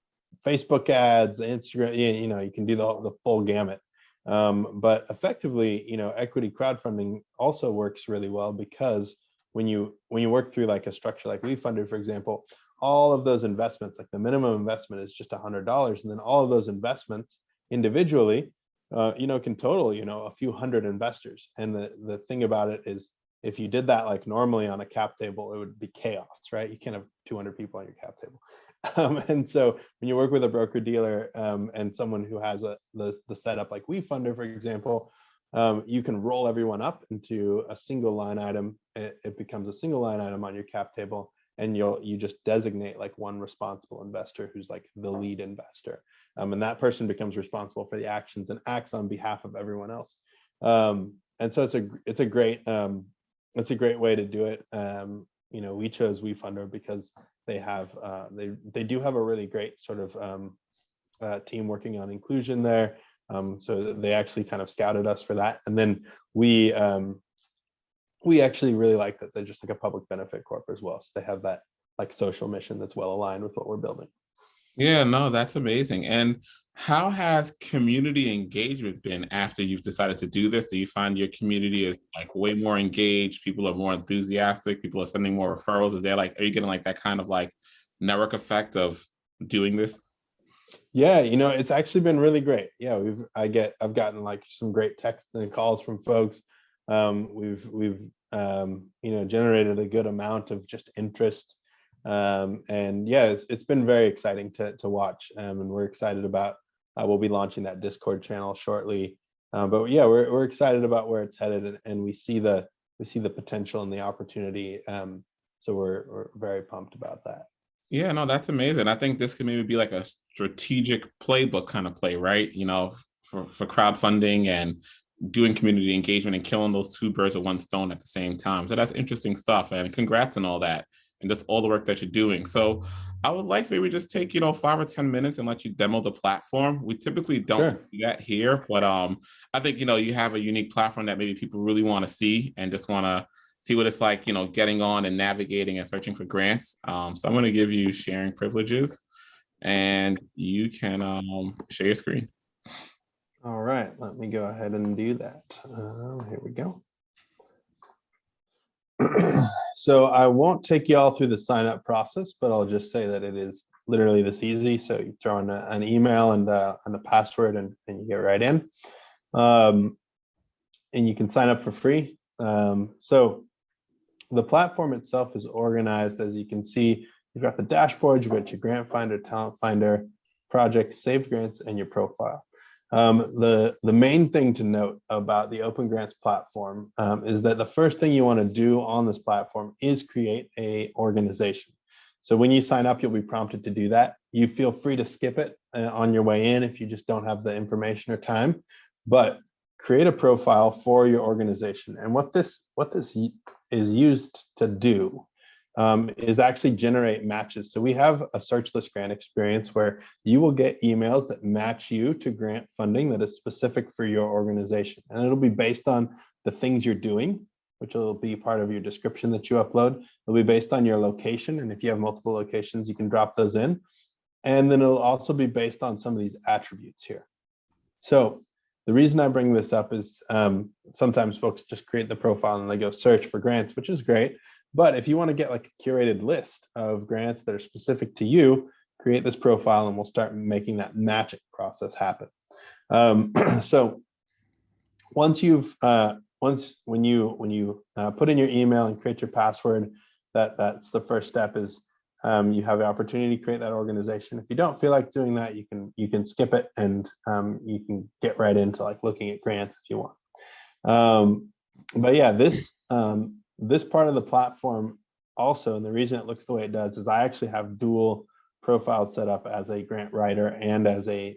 Facebook ads, Instagram, you can do the full gamut. But effectively, equity crowdfunding also works really well because when you work through like a structure like WeFunder, for example, all of those investments, like the minimum investment is just $100, and then all of those investments individually can total, a few hundred investors. And the thing about it is, if you did that like normally on a cap table, it would be chaos, right? You can't have 200 people on your cap table. And so when you work with a broker dealer and someone who has the setup like WeFunder, for example, you can roll everyone up into a single line item. It becomes a single line item on your cap table, and you just designate like one responsible investor who's like the lead investor. And that person becomes responsible for the actions and acts on behalf of everyone else. And so it's a great way to do it. We chose WeFunder because they do have a really great sort of team working on inclusion there. So they actually kind of scouted us for that. And then we actually really like that they're just like a public benefit corp as well. So they have that like social mission that's well aligned with what we're building. Yeah, no, that's amazing. And how has community engagement been after you've decided to do this? Do you find your community is like way more engaged? People are more enthusiastic. People are sending more referrals. Is there like, are you getting like that kind of like network effect of doing this? Yeah, it's actually been really great. Yeah, I've gotten like some great texts and calls from folks. We've generated a good amount of just interest. And yeah, it's been very exciting to watch. And we're excited about we'll be launching that Discord channel shortly. But yeah, we're excited about where it's headed, and we see the potential and the opportunity. So we're very pumped about that. Yeah, no, that's amazing. I think this could maybe be like a strategic playbook kind of play, right? For crowdfunding and doing community engagement and killing those two birds with one stone at the same time. So that's interesting stuff. And congrats on all that. And that's all the work that you're doing. So I would like maybe just take, 5 or 10 minutes and let you demo the platform. We typically don't Sure. do that here, but I think, you have a unique platform that maybe people really want to see and just want to see what it's like, getting on and navigating and searching for grants. So I'm going to give you sharing privileges and you can share your screen. All right, let me go ahead and do that. Here we go. So I won't take you all through the sign up process, but I'll just say that it is literally this easy. So you throw in an email and a password and you get right in. And you can sign up for free. So the platform itself is organized, as you can see. You've got the dashboard, you've got your grant finder, talent finder, project, saved grants, and your profile. The main thing to note about the Open Grants platform is that the first thing you want to do on this platform is create a organization. So when you sign up, you'll be prompted to do that. You feel free to skip it on your way in if you just don't have the information or time, but create a profile for your organization. And what this is used to do is actually generate matches. So we have a searchless grant experience where you will get emails that match you to grant funding that is specific for your organization. And it'll be based on the things you're doing, which will be part of your description that you upload. It'll be based on your location. And if you have multiple locations, you can drop those in. And then it'll also be based on some of these attributes here. So the reason I bring this up is sometimes folks just create the profile and they go search for grants, which is great. But if you want to get like a curated list of grants that are specific to you, create this profile and we'll start making that matching process happen. So once when you put in your email and create your password, that's the first step. Is you have the opportunity to create that organization. If you don't feel like doing that, you can skip it and you can get right into like looking at grants if you want. But yeah, this part of the platform also, and the reason it looks the way it does is I actually have dual profiles set up as a grant writer and as a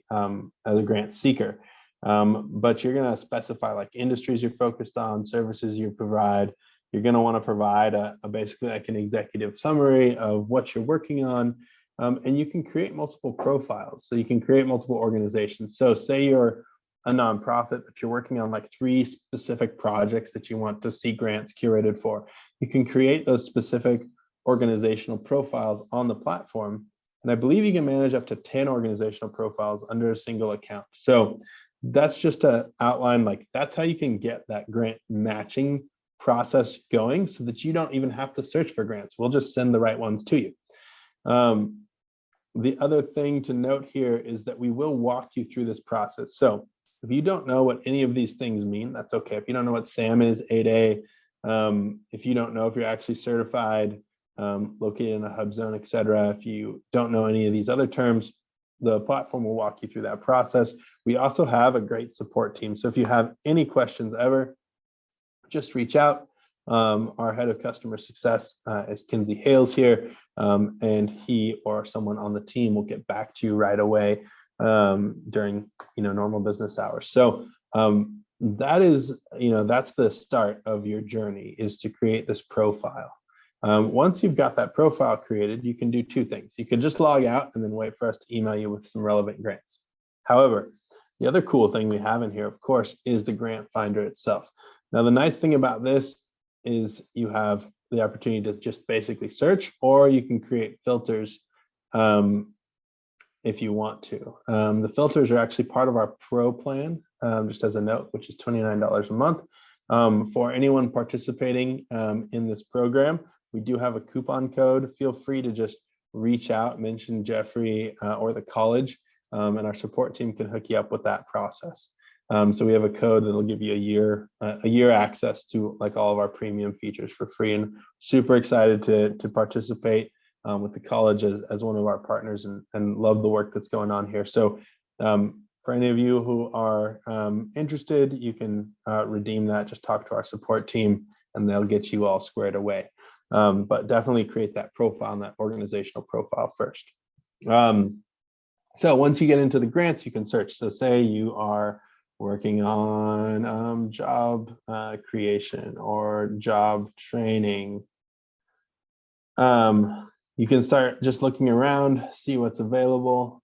grant seeker. But you're going to specify like industries you're focused on, services you provide. You're going to want to provide basically like an executive summary of what you're working on. And you can create multiple profiles. So you can create multiple organizations. So say you're a nonprofit, but you're working on like 3 specific projects that you want to see grants curated for. You can create those specific organizational profiles on the platform. And I believe you can manage up to 10 organizational profiles under a single account. So that's just to outline, like, that's how you can get that grant matching process going so that you don't even have to search for grants. We'll just send the right ones to you. The other thing to note here is that we will walk you through this process. So if you don't know what any of these things mean, that's okay. If you don't know what SAM is, 8A, if you don't know if you're actually certified, located in a hub zone, et cetera, if you don't know any of these other terms, the platform will walk you through that process. We also have a great support team. So if you have any questions ever, just reach out. Our head of customer success is Kinsey Hales here, and he or someone on the team will get back to you right away during normal business hours. So that is, that's the start of your journey, is to create this profile. Once you've got that profile created, you can do 2 things. You can just log out and then wait for us to email you with some relevant grants. However, the other cool thing we have in here, of course, is the grant finder itself. Now, the nice thing about this is you have the opportunity to just basically search, or you can create filters if you want to. The filters are actually part of our Pro plan, just as a note, which is $29 a month. For anyone participating in this program, we do have a coupon code. Feel free to just reach out, mention Jeffrey or the college, and our support team can hook you up with that process. So we have a code that'll give you a year access to like all of our premium features for free, and super excited to participate with the college as one of our partners, and love the work that's going on here. So for any of you who are interested, you can redeem that. Just talk to our support team and they'll get you all squared away. But definitely create that profile and that organizational profile first. So once you get into the grants, you can search. So say you are working on job creation or job training. You can start just looking around, see what's available.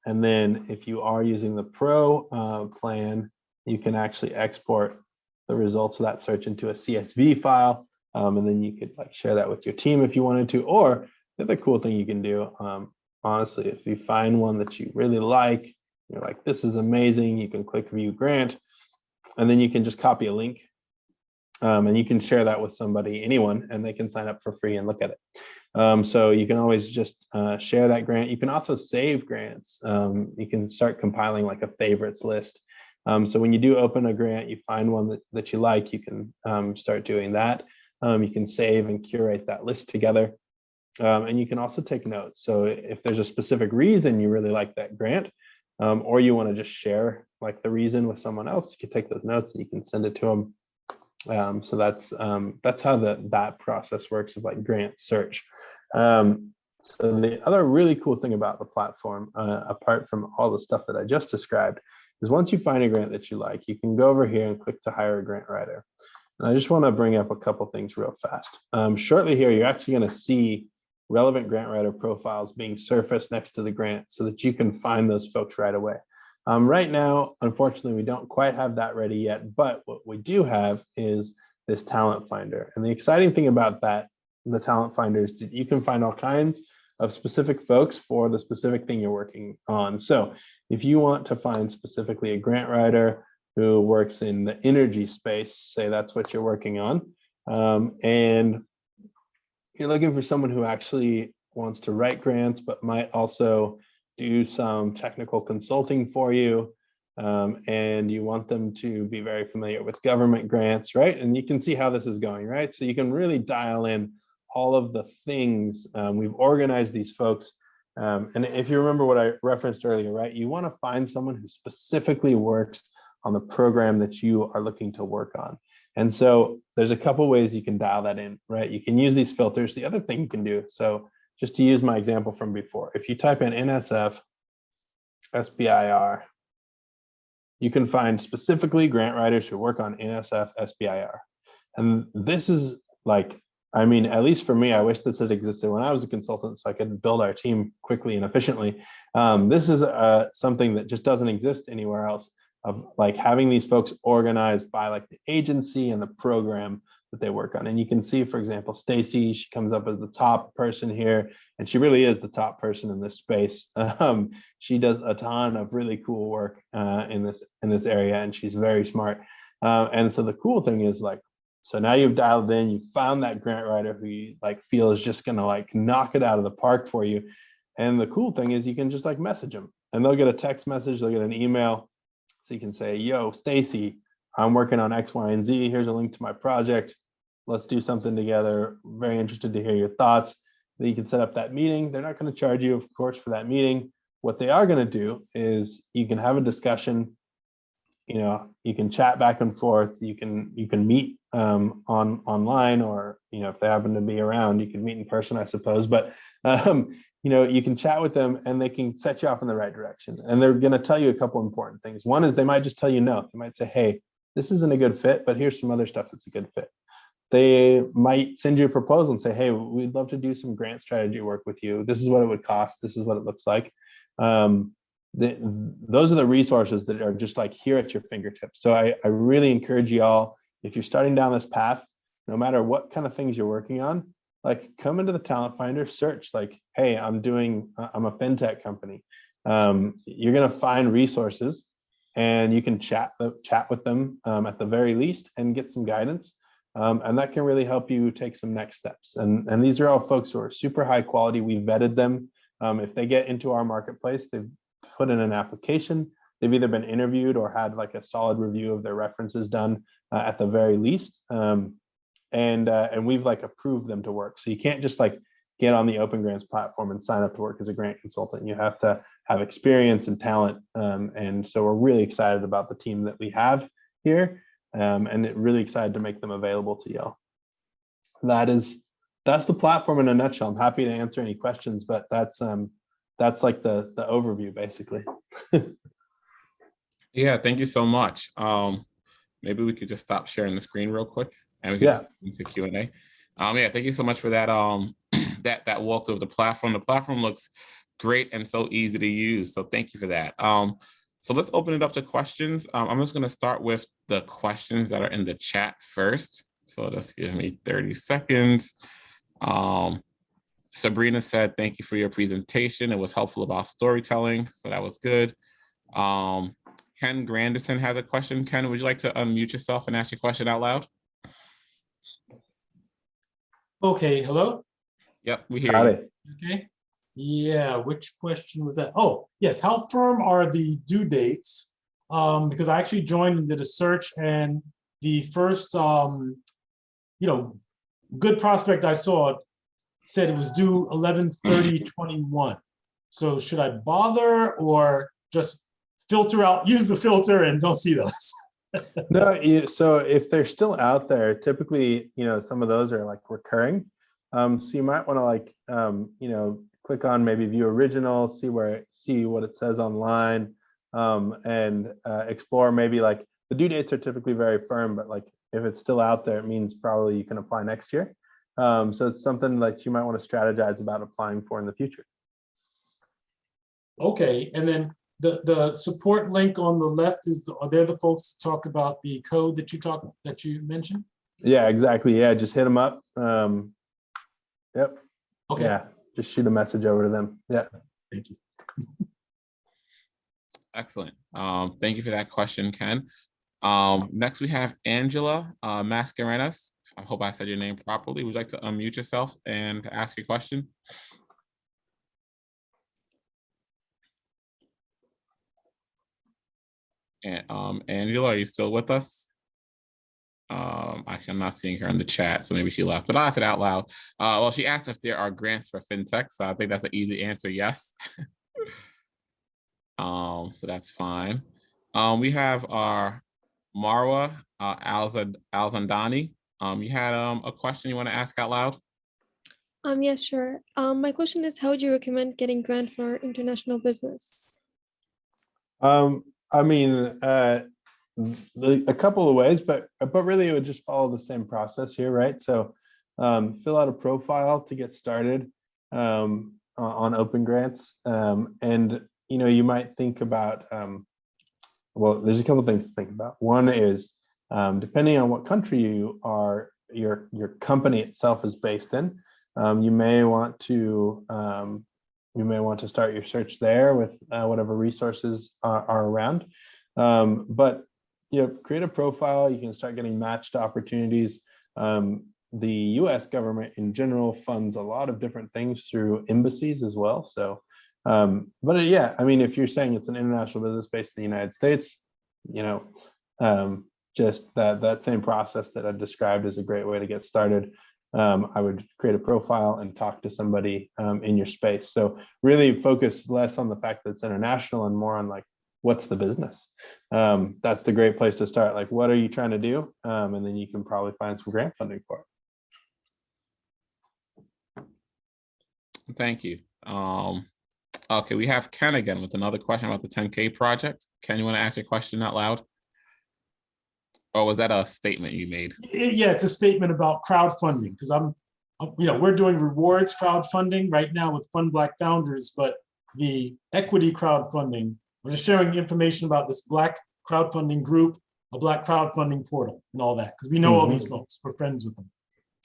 And then if you are using the Pro plan, you can actually export the results of that search into a CSV file. And then you could like share that with your team if you wanted to. Or the other cool thing you can do, honestly, if you find one that you really like, you're like, this is amazing, you can click view grant, and then you can just copy a link. And you can share that with somebody, anyone, and they can sign up for free and look at it. So you can always just share that grant. You can also save grants. You can start compiling like a favorites list. So when you do open a grant, you find one that you like, you can start doing that. You can save and curate that list together. And you can also take notes. So if there's a specific reason you really like that grant, or you want to just share like the reason with someone else, you can take those notes and you can send it to them. So that's how that process works of like grant search. So the other really cool thing about the platform, apart from all the stuff that I just described, is once you find a grant that you like, you can go over here and click to hire a grant writer. And I just want to bring up a couple things real fast. Shortly here, you're actually going to see relevant grant writer profiles being surfaced next to the grant so that you can find those folks right away. Right now, unfortunately, we don't quite have that ready yet, but what we do have is this talent finder. And the exciting thing about that, the talent finder, is that you can find all kinds of specific folks for the specific thing you're working on. So if you want to find specifically a grant writer who works in the energy space, say that's what you're working on, and you're looking for someone who actually wants to write grants, but might also do some technical consulting for you, and you want them to be very familiar with government grants, right? And you can see how this is going, right? So you can really dial in all of the things. We've organized these folks. And if you remember what I referenced earlier, right? You want to find someone who specifically works on the program that you are looking to work on. And so there's a couple ways you can dial that in, right? You can use these filters. The other thing you can do, so just to use my example from before, if you type in NSF SBIR, you can find specifically grant writers who work on NSF SBIR. And this is like, I mean, at least for me, I wish this had existed when I was a consultant so I could build our team quickly and efficiently. This is something that just doesn't exist anywhere else, of like having these folks organized by like the agency and the program that they work on. And you can see, for example, Stacy, she comes up as the top person here, and she really is the top person in this space. She does a ton of really cool work in this area, and she's very smart. And so the cool thing is like, so now you've dialed in, you found that grant writer who you like feel is just gonna like knock it out of the park for you. And the cool thing is you can just like message them, and they'll get a text message, they'll get an email. So you can say, yo, Stacy, I'm working on X, Y, and Z. Here's a link to my project. Let's do something together. Very interested to hear your thoughts. Then you can set up that meeting. They're not going to charge you, of course, for that meeting. What they are going to do is you can have a discussion. You know, you can chat back and forth. You can meet online, or you know, if they happen to be around, you can meet in person, I suppose. But you know, you can chat with them and they can set you off in the right direction. And they're going to tell you a couple important things. One is they might just tell you no. They might say, hey, this isn't a good fit, but here's some other stuff that's a good fit. They might send you a proposal and say, hey, we'd love to do some grant strategy work with you. This is what it would cost. This is what it looks like. Those are the resources that are just like here at your fingertips. So I really encourage you all, if you're starting down this path, no matter what kind of things you're working on, like come into the talent finder, search like, hey, I'm a fintech company. You're going to find resources and you can chat with them at the very least and get some guidance. And that can really help you take some next steps. And these are all folks who are super high quality. We vetted them. If they get into our marketplace, they've put in an application. They've either been interviewed or had like a solid review of their references done at the very least. And we've like approved them to work. So you can't just like get on the Open Grants platform and sign up to work as a grant consultant. You have to have experience and talent. And so we're really excited about the team that we have here, and really excited to make them available to y'all. That's the platform in a nutshell. I'm happy to answer any questions, but that's like the overview basically. Yeah, thank you so much. Maybe we could just stop sharing the screen real quick and we can just move to Q&A. Yeah, thank you so much for that that walkthrough of the platform. The platform looks great and so easy to use. So thank you for that. So let's open it up to questions. I'm just going to start with the questions that are in the chat first. So just give me 30 seconds. Sabrina said, thank you for your presentation. It was helpful about storytelling. So that was good. Ken Granderson has a question. Ken, would you like to unmute yourself and ask your question out loud? Okay, hello? Yep, we hear you. Okay. Yeah, which question was that? Oh, yes, how firm are the due dates? Because I actually joined and did a search, and the first, good prospect I saw said it was due 11/30/21. So should I bother or just filter out, use the filter and don't see those? No, so if they're still out there, typically, some of those are like recurring. So you might want to like, click on maybe view original, see what it says online, and explore maybe like the due dates are typically very firm, but like if it's still out there, it means probably you can apply next year. So it's something that you might want to strategize about applying for in the future. Okay, and then the support link on the left are they the folks to talk about the code that you mentioned? Yeah, exactly. Yeah, just hit them up. Yep. Okay. Yeah, just shoot a message over to them. Yeah. Thank you. Excellent. Thank you for that question, Ken. Next we have Angela Mascarenas. I hope I said your name properly. Would you like to unmute yourself and ask your question? And Angela, are you still with us? Actually, I'm not seeing her in the chat, so maybe she left, but I'll ask it out loud. Well, she asked if there are grants for fintech, so I think that's an easy answer, yes. So that's fine. We have our Marwa Alzandani. You had a question you want to ask out loud? Yeah, sure. My question is, how would you recommend getting grant for international business? I mean, a couple of ways, but really it would just follow the same process here, right? So fill out a profile to get started on Open Grants, and you might think about, well, there's a couple of things to think about. One is depending on what country your company itself is based in, you may want to start your search there with whatever resources are around. But create a profile. You can start getting matched opportunities. The U.S. government in general funds a lot of different things through embassies as well. So, but yeah, I mean, if you're saying it's an international business based in the United States, just that same process that I described is a great way to get started. I would create a profile and talk to somebody in your space. So really focus less on the fact that it's international and more on like, what's the business? That's the great place to start. Like, what are you trying to do? And then you can probably find some grant funding for it. Thank you. Okay, we have Ken again with another question about the 10K project. Ken, you want to ask your question out loud? Or was that a statement you made? Yeah, it's a statement about crowdfunding, because we're doing rewards crowdfunding right now with Fund Black Founders, but the equity crowdfunding, we're just sharing information about this Black crowdfunding group, a Black crowdfunding portal and all that, because we know all these folks, we're friends with them.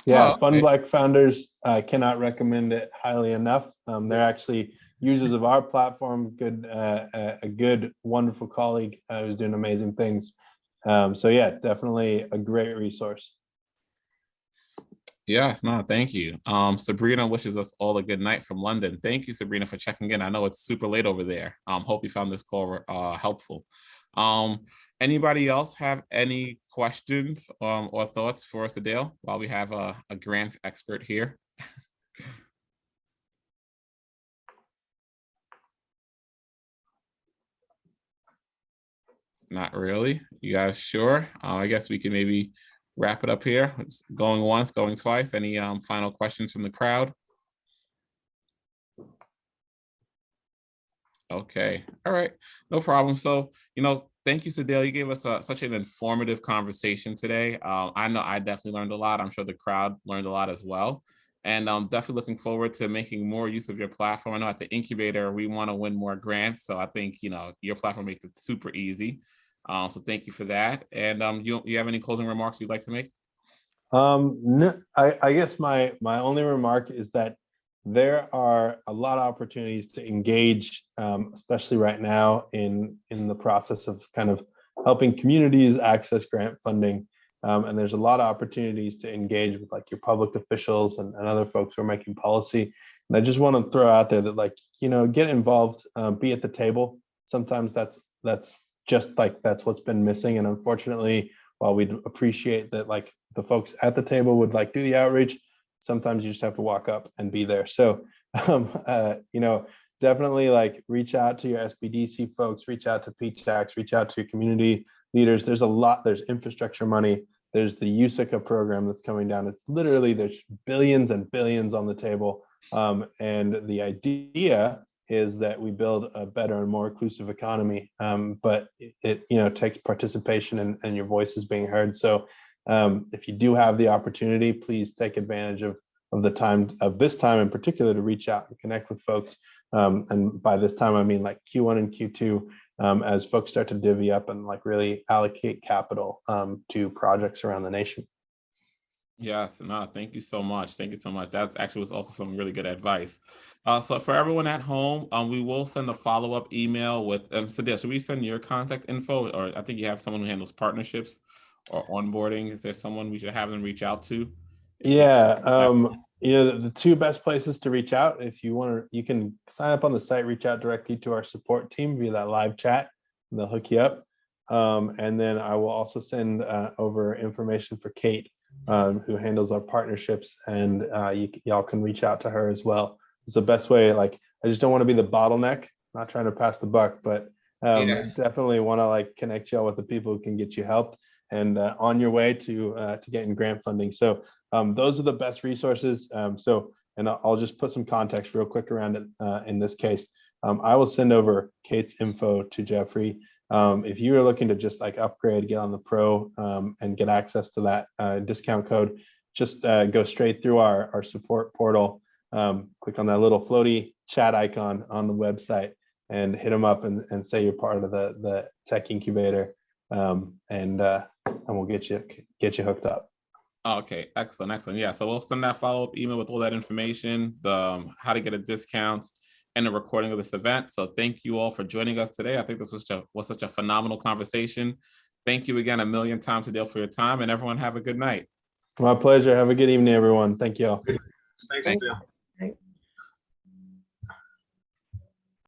Yeah, Oh, Fun okay. Black Founders, cannot recommend it highly enough. They're actually users of our platform. A good, wonderful colleague who's doing amazing things. So yeah, definitely a great resource. Yes, no, thank you. Sabrina wishes us all a good night from London. Thank you, Sabrina, for checking in. I know it's super late over there. Hope you found this call helpful. Anybody else have any questions or thoughts for Sedale while we have a grant expert here? Not really. You guys sure? I guess we can maybe wrap it up here. It's going once, going twice. Any final questions from the crowd? Okay. All right. No problem. So, thank you, Sedale. You gave us such an informative conversation today. I know I definitely learned a lot. I'm sure the crowd learned a lot as well. And I'm definitely looking forward to making more use of your platform. I know at the incubator, we want to win more grants. So I think, your platform makes it super easy. So thank you for that. And you have any closing remarks you'd like to make? No, I guess my only remark is that there are a lot of opportunities to engage, especially right now in the process of kind of helping communities access grant funding. And there's a lot of opportunities to engage with like your public officials and other folks who are making policy. And I just want to throw out there that get involved, be at the table. Sometimes that's just like that's what's been missing. And unfortunately, while we'd appreciate that like the folks at the table would like do the outreach, sometimes you just have to walk up and be there. So definitely like reach out to your SBDC folks, reach out to PTACs, reach out to your community leaders. There's infrastructure money. There's the USICA program that's coming down. It's literally, there's billions and billions on the table. And the idea is that we build a better and more inclusive economy. But it takes participation and your voice is being heard. So if you do have the opportunity, please take advantage of this time in particular to reach out and connect with folks. And by this time, I mean like Q1 and Q2, as folks start to divvy up and like really allocate capital to projects around the nation. Yes, no, thank you so much. Thank you so much. That's actually was also some really good advice. So for everyone at home, we will send a follow-up email with Sedale, should we send your contact info? Or I think you have someone who handles partnerships or onboarding. Is there someone we should have them reach out to? Yeah, the two best places to reach out, if you want to, you can sign up on the site, reach out directly to our support team via that live chat, and they'll hook you up. And then I will also send over information for Kate, who handles our partnerships, and y'all can reach out to her as well. It's the best way. Like, I just don't want to be the bottleneck, not trying to pass the buck, but definitely want to like connect y'all with the people who can get you help and on your way to getting grant funding. So those are the best resources. And I'll just put some context real quick around it. In this case, I will send over Kate's info to Jeffrey. If you are looking to just like upgrade, get on the pro, and get access to that discount code, just go straight through our support portal, click on that little floaty chat icon on the website and hit them up and say you're part of the tech incubator, and we'll get you hooked up. Okay, excellent. Yeah, so we'll send that follow-up email with all that information, the how to get a discount, and a recording of this event. So thank you all for joining us today. I think this was such a phenomenal conversation. Thank you again a million times, Sedale, for your time, and everyone have a good night. My pleasure. Have a good evening, everyone. Thank you all. Thanks, Sedale.